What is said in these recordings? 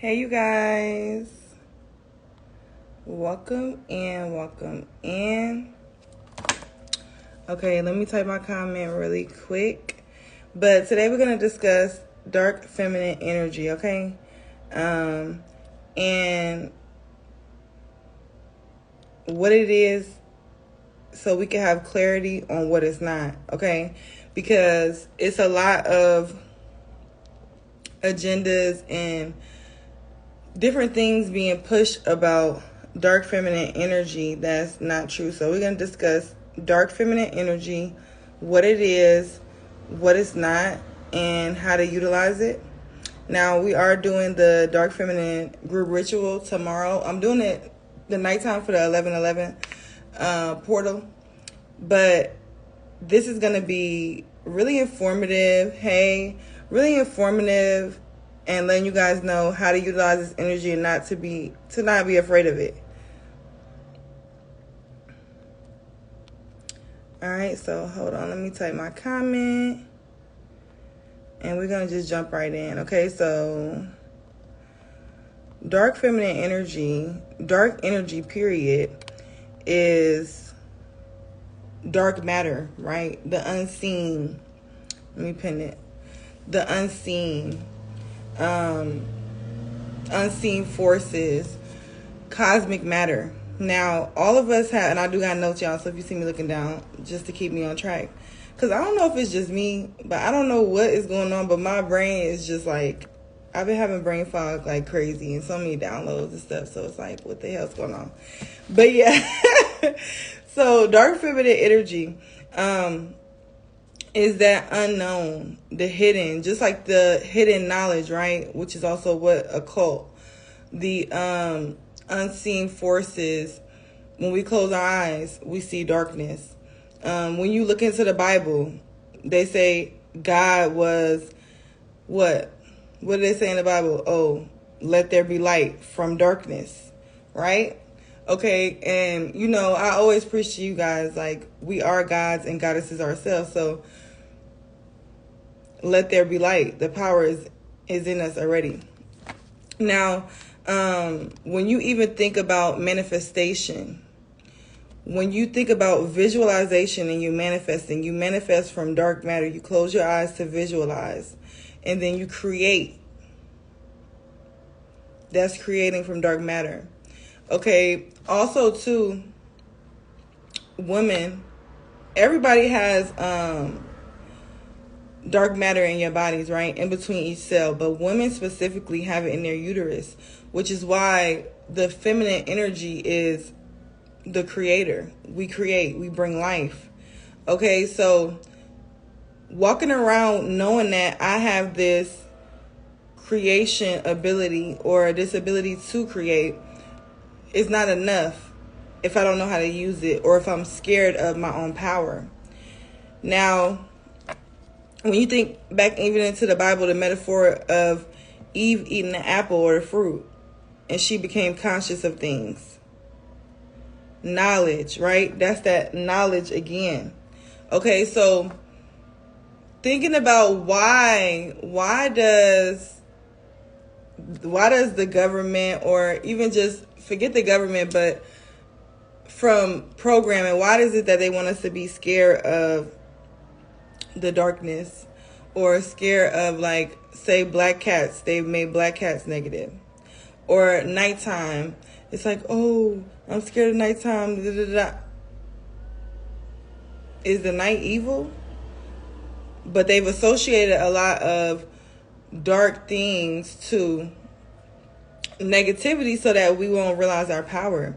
Hey, you guys. Welcome in. Okay, let me type my comment really quick. But today we're going to discuss dark feminine energy, okay? And what it is so we can have clarity on what it's not, okay? Because it's a lot of agendas and different things being pushed about dark feminine energy that's not true. So we're going to discuss dark feminine energy, what it is, what it's not, and how to utilize it. Now, we are doing the dark feminine group ritual tomorrow. I'm doing it the nighttime for the 11/11 portal. But this is going to be really informative. Really informative, and letting you guys know how to utilize this energy and not be afraid of it. All right, so hold on. Let me type my comment. And we're going to just jump right in. Okay, so dark feminine energy, dark energy period, is dark matter, right? The unseen. Let me pin it. The unseen. Unseen forces, cosmic matter. Now, all of us have, and I do got notes, y'all, so if you see me looking down, just to keep me on track. Because I don't know if it's just me, but I don't know what is going on, but my brain is just like, I've been having brain fog like crazy and so many downloads and stuff, so it's like, what the hell's going on? But yeah, so dark feminine energy, is that unknown, the hidden, just like the hidden knowledge, right? Which is also what occult, the unseen forces. When we close our eyes, we see darkness. When you look into the Bible, they say God was what? What do they say in the Bible? Oh, let there be light from darkness, right? Okay, and you know, I always preach to you guys, like, we are gods and goddesses ourselves, so let there be light. The power is in us already. Now, when you even think about manifestation, when you think about visualization and you manifest from dark matter. You close your eyes to visualize, and then you create. That's creating from dark matter. Okay, also too, women, everybody has dark matter in your bodies, right? In between each cell. But women specifically have it in their uterus, which is why the feminine energy is the creator. We create, we bring life. Okay, so walking around knowing that I have this creation ability or this ability to create is not enough if I don't know how to use it or if I'm scared of my own power. Now, when you think back even into the Bible, the metaphor of Eve eating the apple or the fruit, and she became conscious of things. Knowledge, right? That's that knowledge again. Okay, so thinking about why does the government, or even just forget the government, but from programming, why is it that they want us to be scared of the darkness, or scared of, like, say, black cats? They've made black cats negative. Or nighttime, it's like, oh, I'm scared of nighttime. Da, da, da. Is the night evil? But they've associated a lot of dark things to negativity so that we won't realize our power.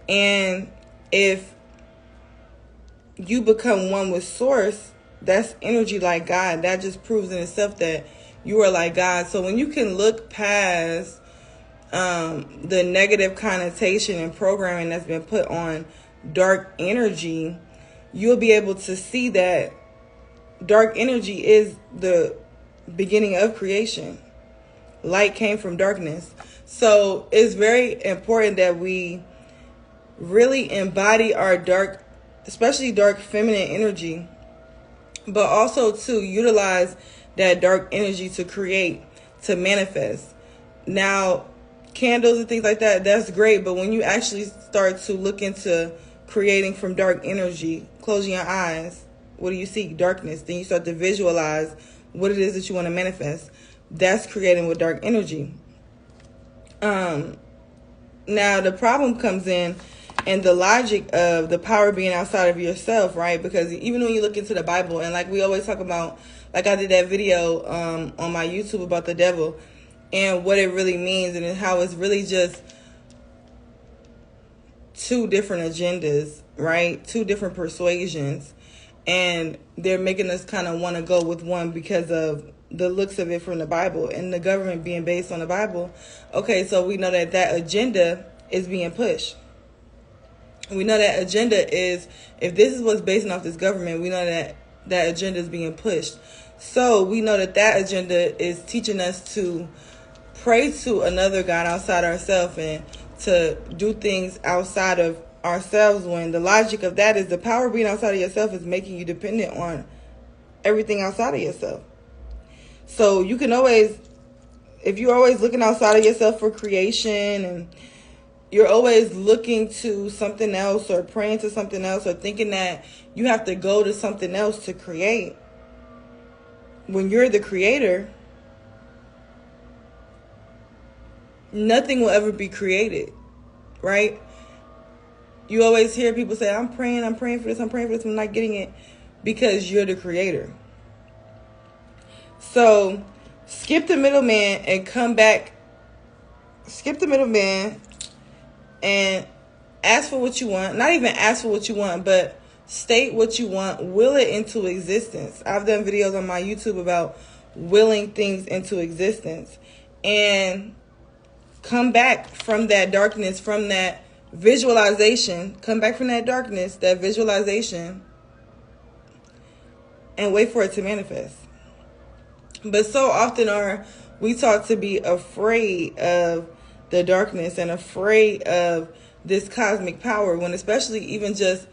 And if you become one with source, that's energy like God. That just proves in itself that you are like God. So when you can look past the negative connotation and programming that's been put on dark energy, you'll be able to see that dark energy is the beginning of creation. Light came from darkness. So it's very important that we really embody our dark, especially dark feminine energy, but also to utilize that dark energy to create, to manifest. Now, candles and things like that, that's great. But when you actually start to look into creating from dark energy, closing your eyes, what do you see? Darkness. Then you start to visualize what it is that you want to manifest. That's creating with dark energy. Now, the problem comes in and the logic of the power being outside of yourself, right? Because even when you look into the Bible, and like we always talk about, like I did that video on my YouTube about the devil and what it really means, and how it's really just two different agendas, right? Two different persuasions. And they're making us kind of want to go with one because of the looks of it from the Bible and the government being based on the Bible. Okay, so we know that that agenda is being pushed. We know that agenda is, if this is what's based off this government, we know that that agenda is being pushed. So we know that that agenda is teaching us to pray to another God outside ourselves and to do things outside of ourselves, when the logic of that is the power being outside of yourself is making you dependent on everything outside of yourself. So you can always, if you're always looking outside of yourself for creation, and you're always looking to something else or praying to something else or thinking that you have to go to something else to create, when you're the creator, nothing will ever be created, right? You always hear people say, I'm praying for this, I'm not getting it, because you're the creator. So skip the middleman and come back. Skip the middleman and ask for what you want. Not even ask for what you want, but state what you want. Will it into existence. I've done videos on my YouTube about willing things into existence. And come back from that darkness, from that visualization. Come back from that darkness, that visualization, and wait for it to manifest. But so often are we taught to be afraid of the darkness and afraid of this cosmic power, when especially even just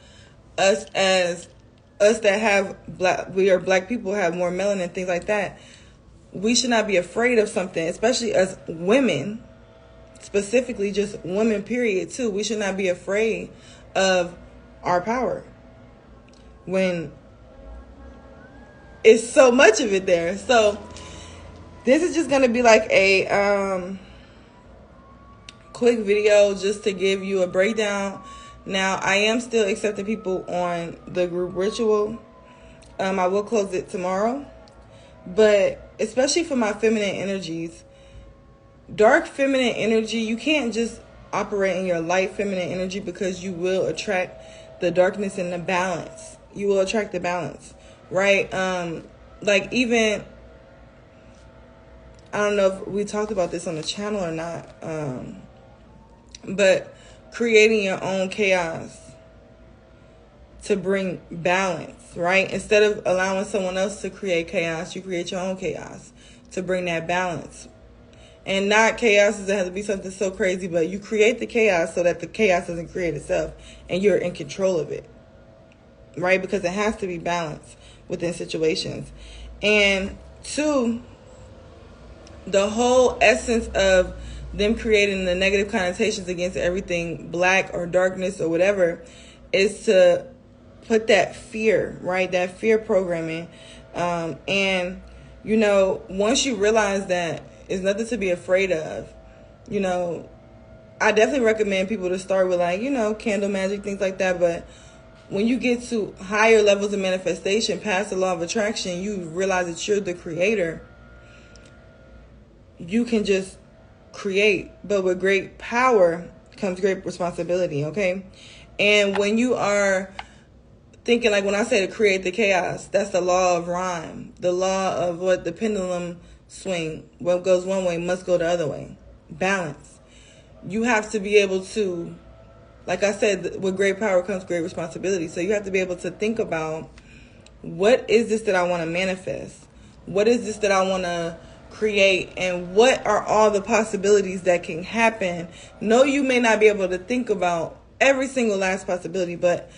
us that have we are black people, have more melanin, things like that. We should not be afraid of something, especially as women, specifically just women, period, too. We should not be afraid of our power when it's so much of it there. So this is just going to be like a quick video just to give you a breakdown. Now, I am still accepting people on the group ritual. I will close it tomorrow. But especially for my feminine energies, dark feminine energy, you can't just operate in your light feminine energy, because you will attract the darkness and the balance. You will attract the balance, right? Like even, I don't know if we talked about this on the channel or not, but creating your own chaos to bring balance, right? Instead of allowing someone else to create chaos, you create your own chaos to bring that balance. And not chaos doesn't have to be something so crazy, but you create the chaos so that the chaos doesn't create itself and you're in control of it, right? Because it has to be balanced within situations. And two, the whole essence of them creating the negative connotations against everything black or darkness or whatever is to put that fear, right? That fear programming. And, you know, once you realize that it's nothing to be afraid of, you know, I definitely recommend people to start with, like, you know, candle magic, things like that. But when you get to higher levels of manifestation, past the law of attraction, you realize that you're the creator. You can just create, but with great power comes great responsibility, okay? And when you are thinking, like when I say to create the chaos, that's the law of rhyme, the law of what the pendulum swing. What goes one way must go the other way. Balance. You have to be able to, like I said, with great power comes great responsibility. So you have to be able to think about, what is this that I want to manifest? What is this that I want to create? And what are all the possibilities that can happen? No, you may not be able to think about every single last possibility, but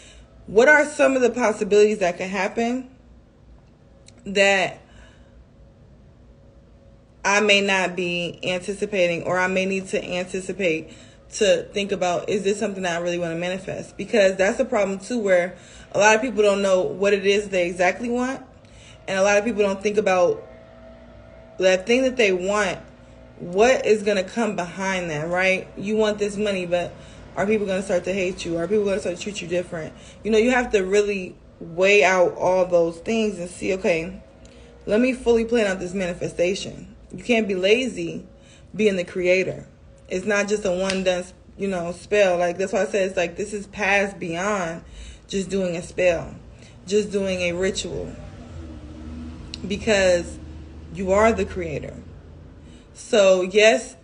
what are some of the possibilities that can happen that I may not be anticipating, or I may need to anticipate to think about, is this something that I really want to manifest? Because that's a problem too, where a lot of people don't know what it is they exactly want. And a lot of people don't think about that thing that they want. What is going to come behind that, right? You want this money, but are people going to start to hate you? Are people going to start to treat you different? You know, you have to really weigh out all those things and see, okay, let me fully plan out this manifestation. You can't be lazy being the creator. It's not just a one done, spell. Like, that's why I said it's like, this is past beyond just doing a spell, just doing a ritual, because you are the creator. So yes,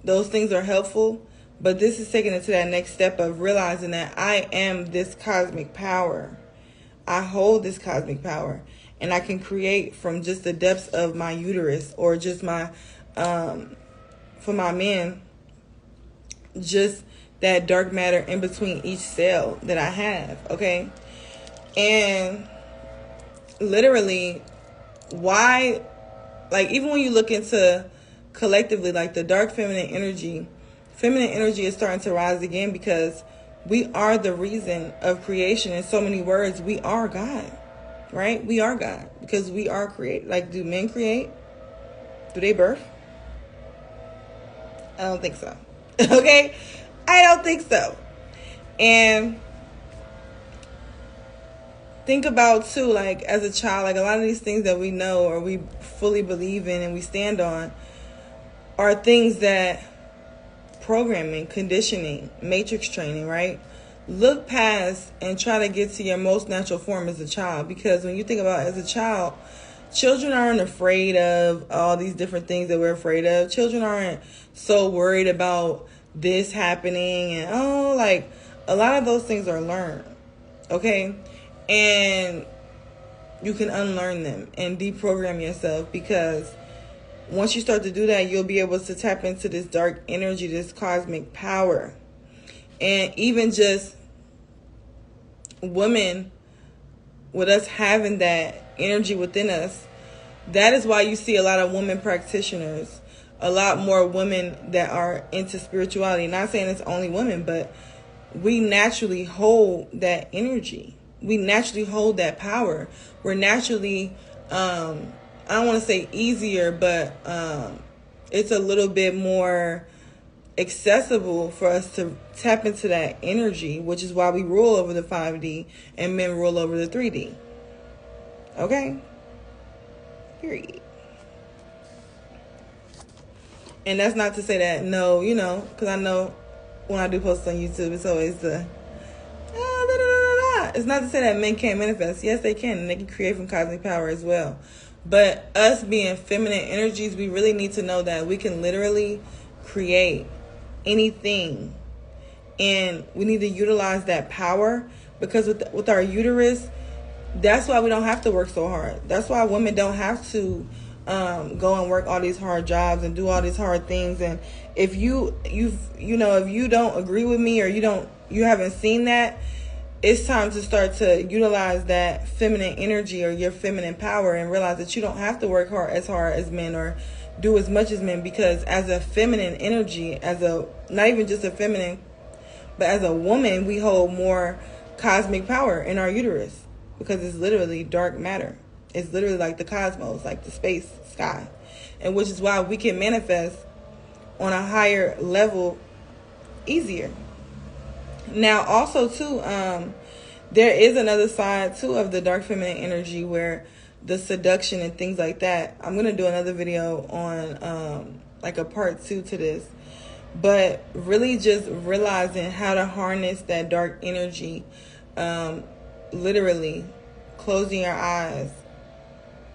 those things are helpful, but this is taking it to that next step of realizing that I am this cosmic power. I hold this cosmic power, and I can create from just the depths of my uterus, or just my, for my men, just that dark matter in between each cell that I have, okay? And literally, why, like, even when you look into collectively, like, the dark feminine energy is starting to rise again, because we are the reason of creation. In so many words, we are God, right? We are God, because we are created. Like, do men create? Do they birth? I don't think so. Okay? I don't think so. And think about too, like, as a child, like, a lot of these things that we know, or we fully believe in and we stand on, are things that programming, conditioning, matrix training, right? Look past and try to get to your most natural form as a child. Because when you think about it, as a child, children aren't afraid of all these different things that we're afraid of. Children aren't so worried about this happening, and like, a lot of those things are learned, okay? And you can unlearn them and deprogram yourself, because once you start to do that, you'll be able to tap into this dark energy, this cosmic power. And even just women, with us having that energy within us, that is why you see a lot of women practitioners, a lot more women that are into spirituality. Not saying it's only women, but we naturally hold that energy. We naturally hold that power. We're naturally, I don't want to say easier, but it's a little bit more accessible for us to tap into that energy, which is why we rule over the 5D and men rule over the 3D. Okay? Period. And that's not to say that, no, because I know when I do posts on YouTube, it's always the, it's not to say that men can't manifest. Yes, they can, and they can create from cosmic power as well. But us being feminine energies, we really need to know that we can literally create anything. And we need to utilize that power, because with our uterus, that's why we don't have to work so hard. That's why women don't have to go and work all these hard jobs and do all these hard things. And if if you don't agree with me, or you haven't seen that, it's time to start to utilize that feminine energy or your feminine power, and realize that you don't have to work hard as men, or do as much as men. Because as a feminine energy, not even just a feminine, but as a woman, we hold more cosmic power in our uterus, because it's literally dark matter. It's literally like the cosmos, like the space sky. And which is why we can manifest on a higher level easier. Now, also, too, there is another side, too, of the dark feminine energy, where the seduction and things like that. I'm going to do another video on, like, a part 2 to this. But really just realizing how to harness that dark energy, literally closing your eyes.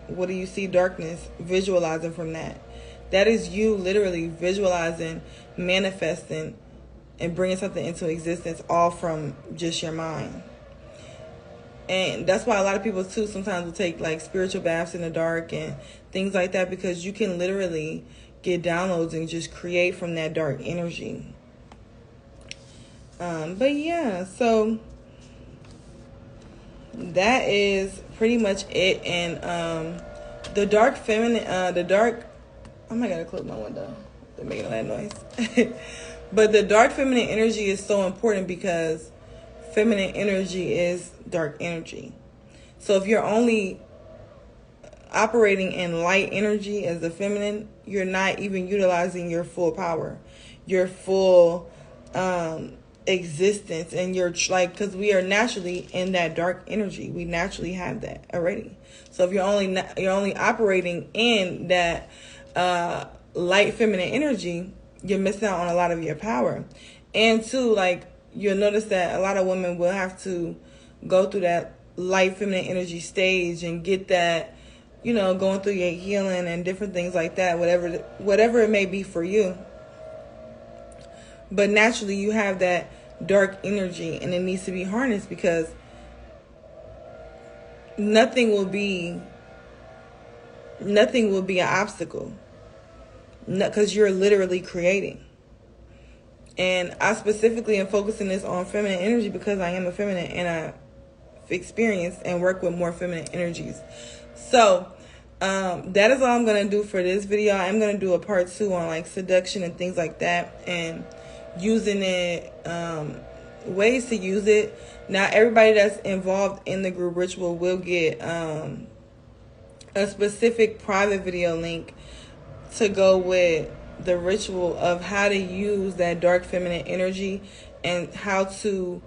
What do you see? Darkness. Visualizing from that. That is you literally visualizing, manifesting, and bringing something into existence, all from just your mind. And that's why a lot of people too sometimes will take like spiritual baths in the dark and things like that, because you can literally get downloads and just create from that dark energy. But yeah, so that is pretty much it. And the dark feminine, the dark I might gotta close my window. They're making all that noise. But the dark feminine energy is so important because feminine energy is dark energy. So if you're only operating in light energy as the feminine, you're not even utilizing your full power, your full existence, and you're like, because we are naturally in that dark energy. We naturally have that already. So if you're only operating in that light feminine energy, you're missing out on a lot of your power. And two, like, you'll notice that a lot of women will have to go through that light feminine energy stage and get that, you know, going through your healing and different things like that, whatever it may be for you. But naturally you have that dark energy, and it needs to be harnessed, because nothing will be an obstacle, because you're literally creating. And I specifically am focusing this on feminine energy because I am a feminine, and I've experienced and work with more feminine energies. So that is all I'm going to do for this video. I'm going to do a part 2 on like seduction and things like that, and using it, ways to use it. Now everybody that's involved in the group ritual will get a specific private video link to go with the ritual of how to use that dark feminine energy, and how to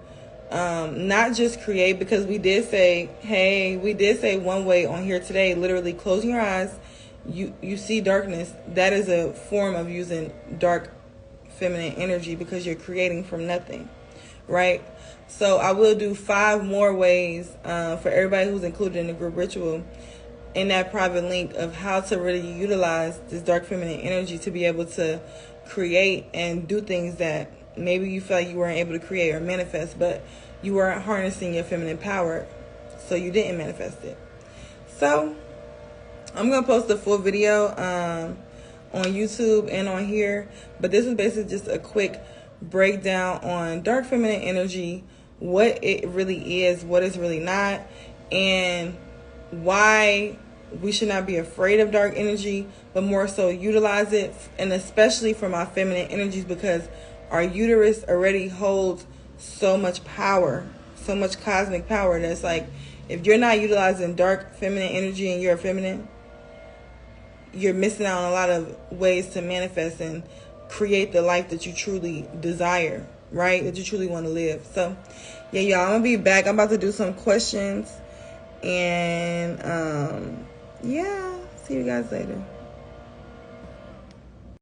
not just create, because we did say one way on here today, literally closing your eyes, you see darkness. That is a form of using dark feminine energy, because you're creating from nothing, right? So I will do 5 more ways for everybody who's included in the group ritual, in that private link, of how to really utilize this dark feminine energy to be able to create and do things that maybe you felt you weren't able to create or manifest, but you weren't harnessing your feminine power, so you didn't manifest it. So I'm gonna post the full video on YouTube and on here, but this is basically just a quick breakdown on dark feminine energy, what it really is, what it's really not, and why we should not be afraid of dark energy, but more so utilize it, and especially from our feminine energies, because our uterus already holds so much power, so much cosmic power, that's like, if you're not utilizing dark feminine energy and you're a feminine, you're missing out on a lot of ways to manifest and create the life that you truly desire, right? That you truly want to live. So yeah, y'all, I'm gonna be back. I'm about to do some questions, and yeah, see you guys later.